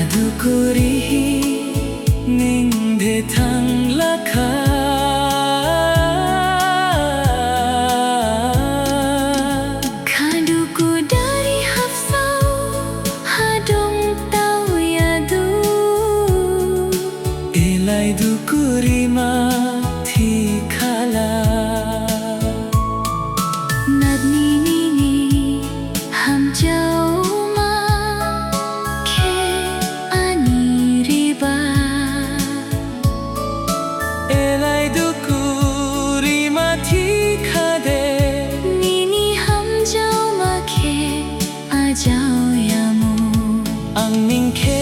Kadukurihi ning de thang lakha Kaduku dari hafsau hadong tau yadu Elai dukurima thi khala Nadni nini ham jau ma ke ani riba Elai dukurima thi khade Nini ham jau ma ke a jau yamu Ang ning ke